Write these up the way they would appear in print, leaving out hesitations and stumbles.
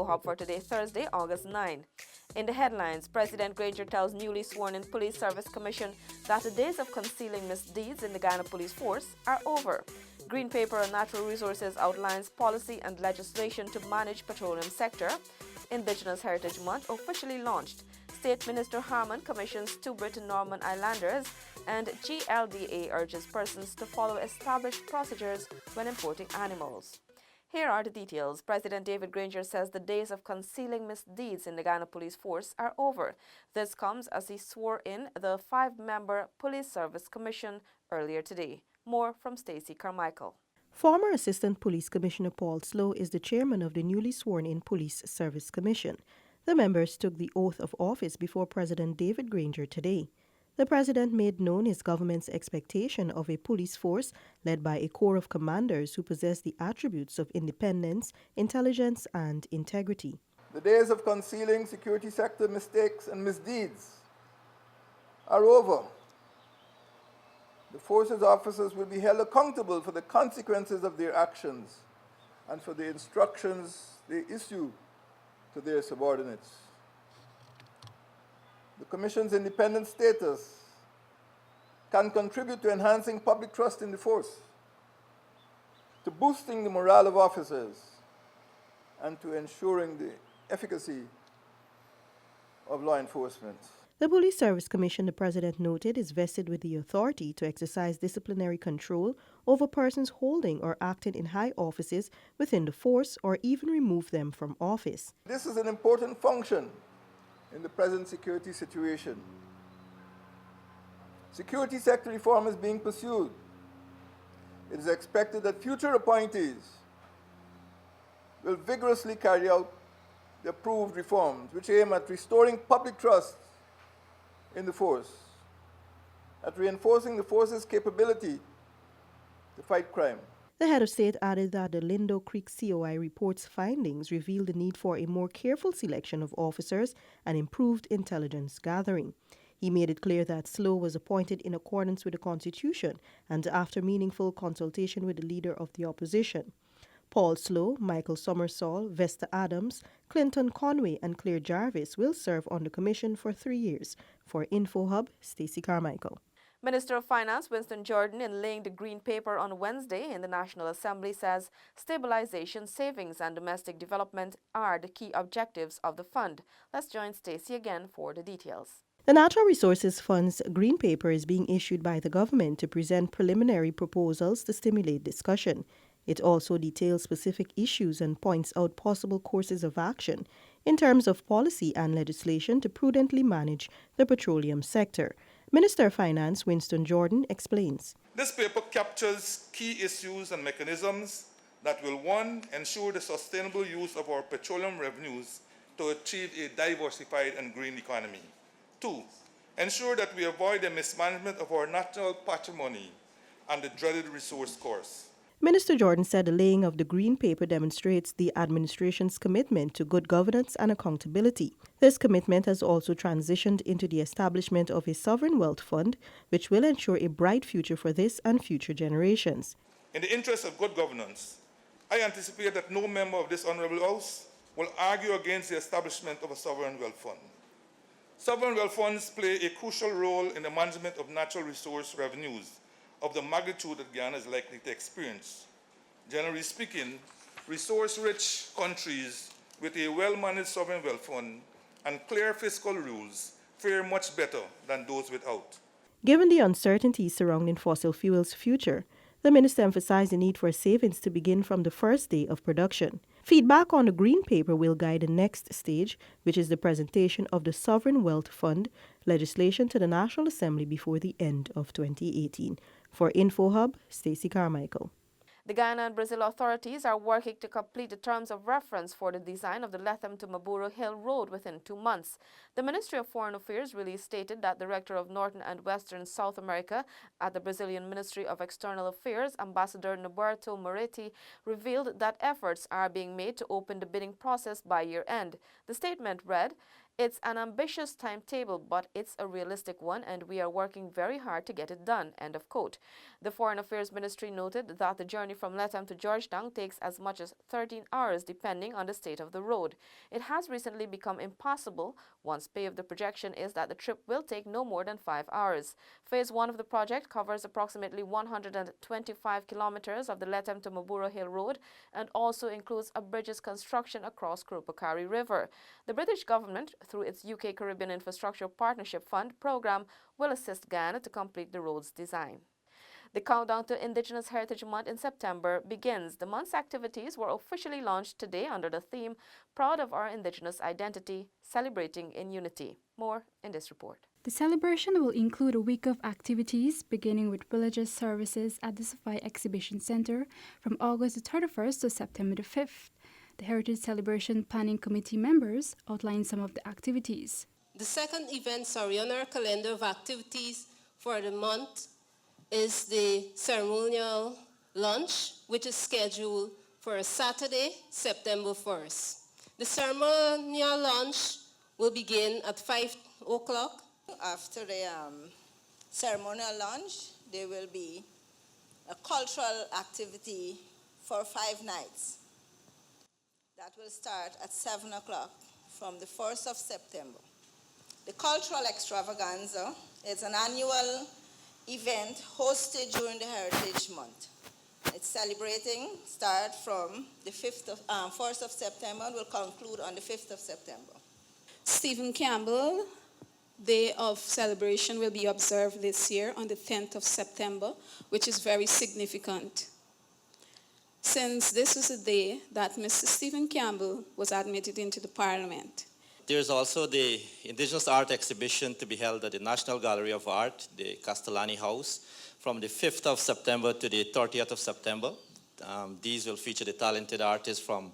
Info Hub for today, Thursday, August 9. In the headlines, President Granger tells newly sworn-in Police Service Commission that the days of concealing misdeeds in the Guyana Police Force are over. Green Paper on Natural Resources outlines policy and legislation to manage petroleum sector. Indigenous Heritage Month officially launched. State Minister Harman commissions 2 Britain Norman Islanders, and GLDA urges persons to follow established procedures when importing animals. Here are the details. President David Granger says the days of concealing misdeeds in the Guyana Police Force are over. This comes as he swore in the 5-member Police Service Commission earlier today. More from Stacey Carmichael. Former Assistant Police Commissioner Paul Slow is the chairman of the newly sworn-in Police Service Commission. The members took the oath of office before President David Granger today. The president made known his government's expectation of a police force led by a corps of commanders who possess the attributes of independence, intelligence, and integrity. The days of concealing security sector mistakes and misdeeds are over. The force's officers will be held accountable for the consequences of their actions and for the instructions they issue to their subordinates. The Commission's independent status can contribute to enhancing public trust in the force, to boosting the morale of officers, and to ensuring the efficacy of law enforcement. The Police Service Commission, the President noted, is vested with the authority to exercise disciplinary control over persons holding or acting in high offices within the force or even remove them from office. This is an important function in the present security situation. Security sector reform is being pursued. It is expected that future appointees will vigorously carry out the approved reforms which aim at restoring public trust in the force, at reinforcing the force's capability to fight crime. The head of state added that the Lindo Creek COI report's findings revealed the need for a more careful selection of officers and improved intelligence gathering. He made it clear that Slow was appointed in accordance with the Constitution and after meaningful consultation with the leader of the opposition. Paul Slow, Michael Summersall, Vesta Adams, Clinton Conway, and Claire Jarvis will serve on the commission for 3 years. For Info Hub, Stacey Carmichael. Minister of Finance Winston Jordan, in laying the Green Paper on Wednesday in the National Assembly, says stabilization, savings, and domestic development are the key objectives of the fund. Let's join Stacey again for the details. The Natural Resources Fund's Green Paper is being issued by the government to present preliminary proposals to stimulate discussion. It also details specific issues and points out possible courses of action in terms of policy and legislation to prudently manage the petroleum sector. Minister of Finance Winston Jordan explains. This paper captures key issues and mechanisms that will, 1, ensure the sustainable use of our petroleum revenues to achieve a diversified and green economy. 2, ensure that we avoid the mismanagement of our natural patrimony and the dreaded resource course. Minister Jordan said the laying of the Green Paper demonstrates the administration's commitment to good governance and accountability. This commitment has also transitioned into the establishment of a sovereign wealth fund, which will ensure a bright future for this and future generations. In the interest of good governance, I anticipate that no member of this Honourable House will argue against the establishment of a sovereign wealth fund. Sovereign wealth funds play a crucial role in the management of natural resource revenues of the magnitude that Guyana is likely to experience. Generally speaking, resource-rich countries with a well-managed sovereign wealth fund and clear fiscal rules fare much better than those without. Given the uncertainties surrounding fossil fuels' future, the minister emphasized the need for savings to begin from the first day of production. Feedback on the Green Paper will guide the next stage, which is the presentation of the Sovereign Wealth Fund legislation to the National Assembly before the end of 2018. For Info Hub, Stacey Carmichael. The Guyana and Brazil authorities are working to complete the terms of reference for the design of the Lethem to Maburu Hill Road within 2 months. The Ministry of Foreign Affairs release stated that Director of Northern and Western South America at the Brazilian Ministry of External Affairs, Ambassador Norberto Moretti, revealed that efforts are being made to open the bidding process by year-end. The statement read, It's an ambitious timetable, but it's a realistic one, and we are working very hard to get it done, end of quote. The Foreign Affairs Ministry noted that the journey from Latham to Georgetown takes as much as 13 hours depending on the state of the road. It has recently become impassable. Once paved, the projection is that the trip will take no more than 5 hours. Phase 1 of the project covers approximately 125 kilometers of the Latham to Mabura Hill Road and also includes a bridge's construction across Kurupakari River. The British government, through its UK Caribbean Infrastructure Partnership Fund program, will assist Guyana to complete the road's design. The countdown to Indigenous Heritage Month in September begins. The month's activities were officially launched today under the theme, Proud of Our Indigenous Identity, Celebrating in Unity. More in this report. The celebration will include a week of activities, beginning with religious services at the Sophia Exhibition Center from August the 31st to September the 5th. The Heritage Celebration Planning Committee members outlined some of the activities. The second event, on our calendar of activities for the month is the ceremonial lunch, which is scheduled for Saturday, September 1st. The ceremonial lunch will begin at 5 o'clock. After the ceremonial lunch, there will be a cultural activity for 5 nights. That will start at 7 o'clock from the 1st of September. The cultural extravaganza is an annual event hosted during the Heritage Month. It's celebrating, start from the 1st of September and will conclude on the 5th of September. Stephen Campbell Day of Celebration will be observed this year on the 10th of September, which is very significant, since this was the day that Mr. Stephen Campbell was admitted into the Parliament. There's also the Indigenous Art Exhibition to be held at the National Gallery of Art, the Castellani House, from the 5th of September to the 30th of September. These will feature the talented artists from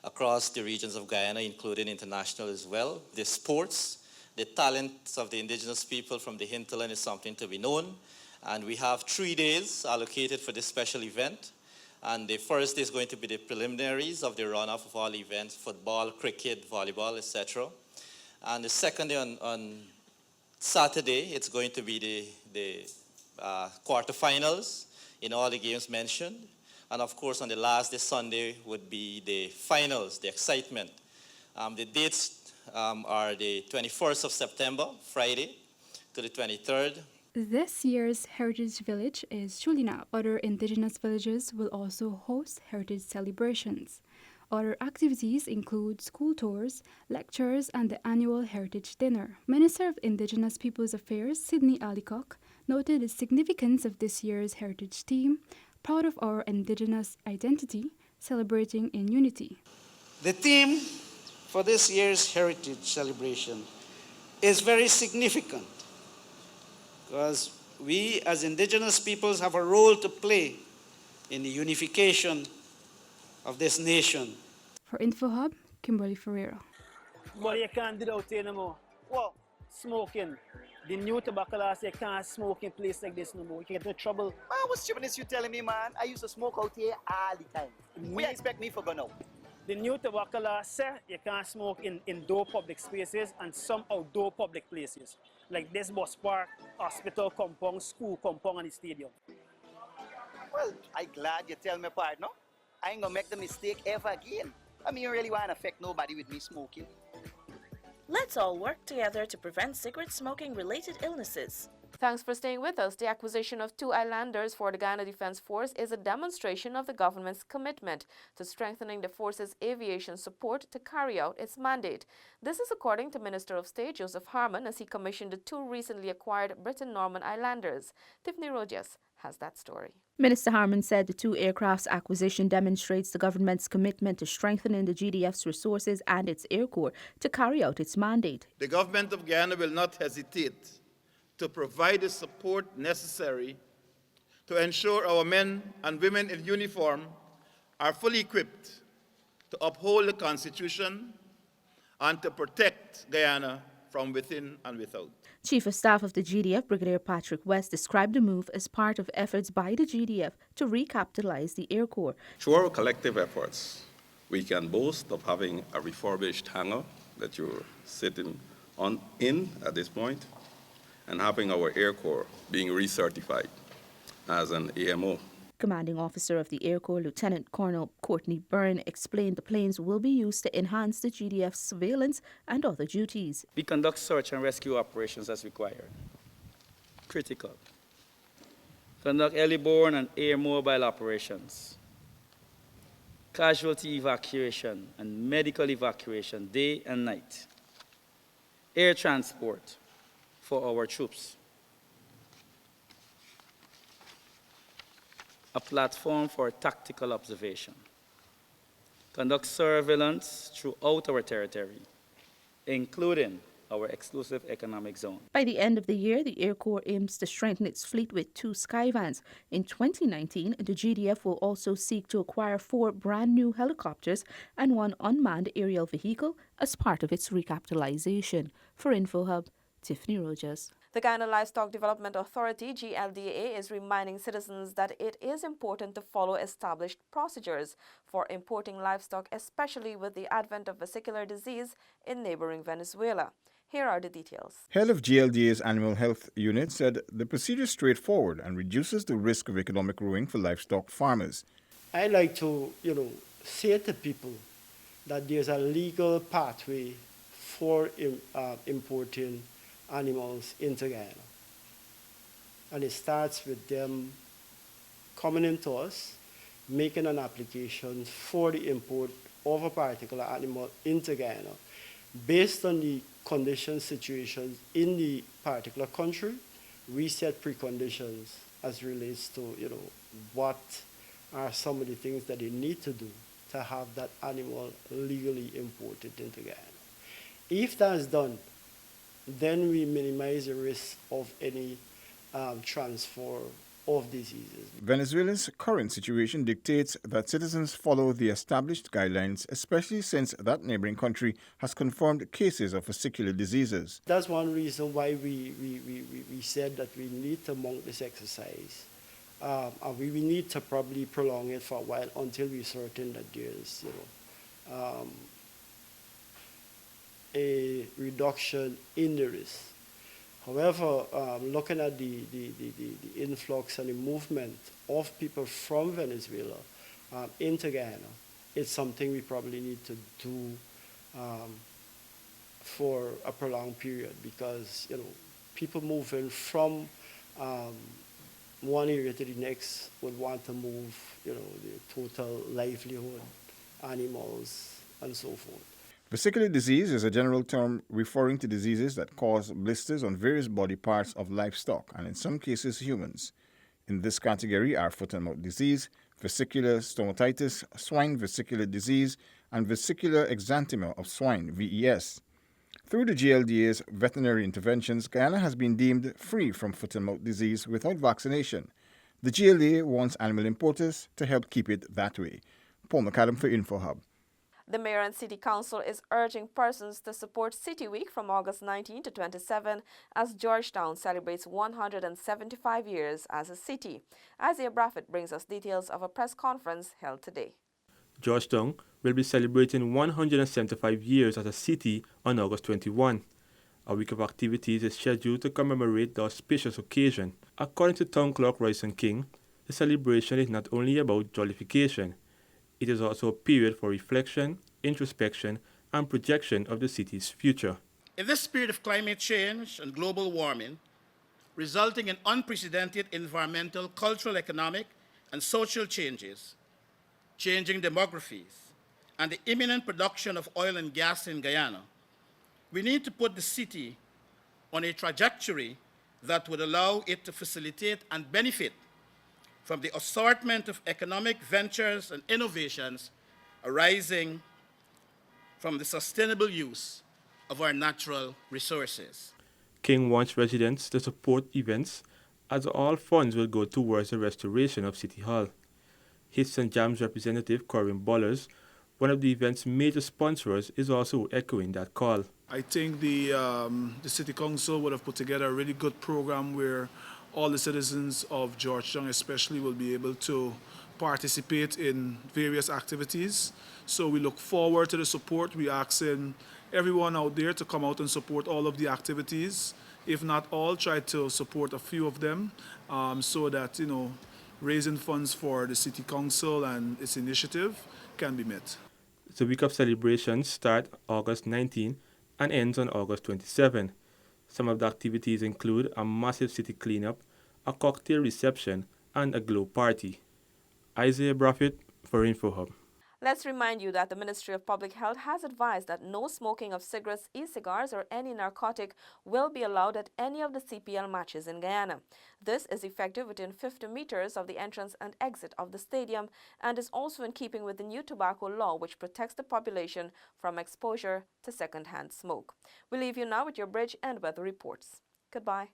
across the regions of Guyana, including international as well. The sports, the talents of the indigenous people from the hinterland is something to be known. And we have 3 days allocated for this special event. And the first is going to be the preliminaries of the runoff of all events, football, cricket, volleyball, etc. And the second day on Saturday, it's going to be the quarterfinals in all the games mentioned. And of course, on the last day, Sunday, would be the finals, the excitement. The dates are the 21st of September, Friday, to the 23rd. This year's Heritage Village is Chulina. Other Indigenous villages will also host heritage celebrations. Other activities include school tours, lectures, and the annual Heritage Dinner. Minister of Indigenous Peoples Affairs, Sidney Alicock, noted the significance of this year's heritage theme, Proud of Our Indigenous Identity, Celebrating in Unity. The theme for this year's Heritage Celebration is very significant, because we as Indigenous peoples have a role to play in the unification of this nation. For InfoHub, Kimberly Ferreira. But you can't do that anymore. What? Smoking. The new tobacco laws, you can't smoke in a place like this no more. You can get into trouble. Man, what's stupidness you telling me, man? I used to smoke out here all the time. What you expect me for go now? The new tobacco law says you can't smoke in indoor public spaces and some outdoor public places, like this bus park, hospital compound, school compound, and the stadium. Well, I'm glad you tell me part, no? I ain't gonna make the mistake ever again. I mean, you really want to affect nobody with me smoking. Let's all work together to prevent cigarette smoking-related illnesses. Thanks for staying with us. The acquisition of 2 islanders for the Guyana Defense Force is a demonstration of the government's commitment to strengthening the force's aviation support to carry out its mandate. This is according to Minister of State Joseph Harmon as he commissioned the 2 recently acquired Britain-Norman islanders. Tiffany Rogers has that story. Minister Harmon said the 2 aircrafts acquisition demonstrates the government's commitment to strengthening the GDF's resources and its Air Corps to carry out its mandate. The government of Guyana will not hesitate to provide the support necessary to ensure our men and women in uniform are fully equipped to uphold the Constitution and to protect Guyana from within and without. Chief of Staff of the GDF, Brigadier Patrick West, described the move as part of efforts by the GDF to recapitalize the Air Corps. Through our collective efforts, we can boast of having a refurbished hangar, that you're sitting in at this point, and having our Air Corps being recertified as an AMO. Commanding Officer of the Air Corps, Lieutenant Colonel Courtney Byrne, explained the planes will be used to enhance the GDF's surveillance and other duties. We conduct search and rescue operations as required. Critical. Conduct airborne and air mobile operations. Casualty evacuation and medical evacuation day and night. Air transport for our troops. A platform for tactical observation. Conduct surveillance throughout our territory, including our exclusive economic zone. By the end of the year, the Air Corps aims to strengthen its fleet with 2 Skyvans. In 2019, the GDF will also seek to acquire 4 brand new helicopters and 1 unmanned aerial vehicle as part of its recapitalization. For InfoHub, Tiffany Rogers. The Guyana Livestock Development Authority, GLDA, is reminding citizens that it is important to follow established procedures for importing livestock, especially with the advent of vesicular disease in neighboring Venezuela. Here are the details. Head of GLDA's Animal Health Unit said the procedure is straightforward and reduces the risk of economic ruin for livestock farmers. I like to, say to people that there's a legal pathway for importing animals into Guyana. And it starts with them coming into us, making an application for the import of a particular animal into Guyana based on the conditions, situations in the particular country. We set preconditions as relates to, what are some of the things that they need to do to have that animal legally imported into Guyana. If that's done, then we minimize the risk of any transfer of diseases. Venezuela's current situation dictates that citizens follow the established guidelines, especially since that neighboring country has confirmed cases of vesicular diseases. That's one reason why we said that we need to mount this exercise. And we need to probably prolong it for a while until we're certain that there's, a reduction in the risk. However, looking at the influx and the movement of people from Venezuela into Guyana, it's something we probably need to do for a prolonged period because, people moving from one area to the next would want to move, the total livelihood, animals, and so forth. Vesicular disease is a general term referring to diseases that cause blisters on various body parts of livestock and in some cases humans. In this category are foot and mouth disease, vesicular stomatitis, swine vesicular disease, and vesicular exanthema of swine, VES. Through the GLDA's veterinary interventions, Guyana has been deemed free from foot and mouth disease without vaccination. The GLDA wants animal importers to help keep it that way. Paul McAdam for InfoHub. The Mayor and City Council is urging persons to support City Week from August 19 to 27 as Georgetown celebrates 175 years as a city. Isaiah Braffett brings us details of a press conference held today. Georgetown will be celebrating 175 years as a city on August 21. A week of activities is scheduled to commemorate the auspicious occasion. According to Town Clerk Royson King, the celebration is not only about jollification, it is also a period for reflection, introspection, and projection of the city's future. In this spirit of climate change and global warming, resulting in unprecedented environmental, cultural, economic, and social changes, changing demographies, and the imminent production of oil and gas in Guyana, we need to put the city on a trajectory that would allow it to facilitate and benefit from the assortment of economic ventures and innovations arising from the sustainable use of our natural resources. King wants residents to support events as all funds will go towards the restoration of City Hall. Hits and Jams representative Corinne Bollers, one of the event's major sponsors, is also echoing that call. I think the City Council would have put together a really good program where all the citizens of Georgetown especially will be able to participate in various activities. So we look forward to the support. We're asking everyone out there to come out and support all of the activities. If not all, try to support a few of them so that, raising funds for the City Council and its initiative can be met. The week of celebrations starts August 19 and ends on August 27. Some of the activities include a massive city cleanup, a cocktail reception, and a glow party. Isaiah Braffett for InfoHub. Let's remind you that the Ministry of Public Health has advised that no smoking of cigarettes, e-cigars, or any narcotic will be allowed at any of the CPL matches in Guyana. This is effective within 50 meters of the entrance and exit of the stadium and is also in keeping with the new tobacco law, which protects the population from exposure to second-hand smoke. We leave you now with your bridge and weather reports. Goodbye.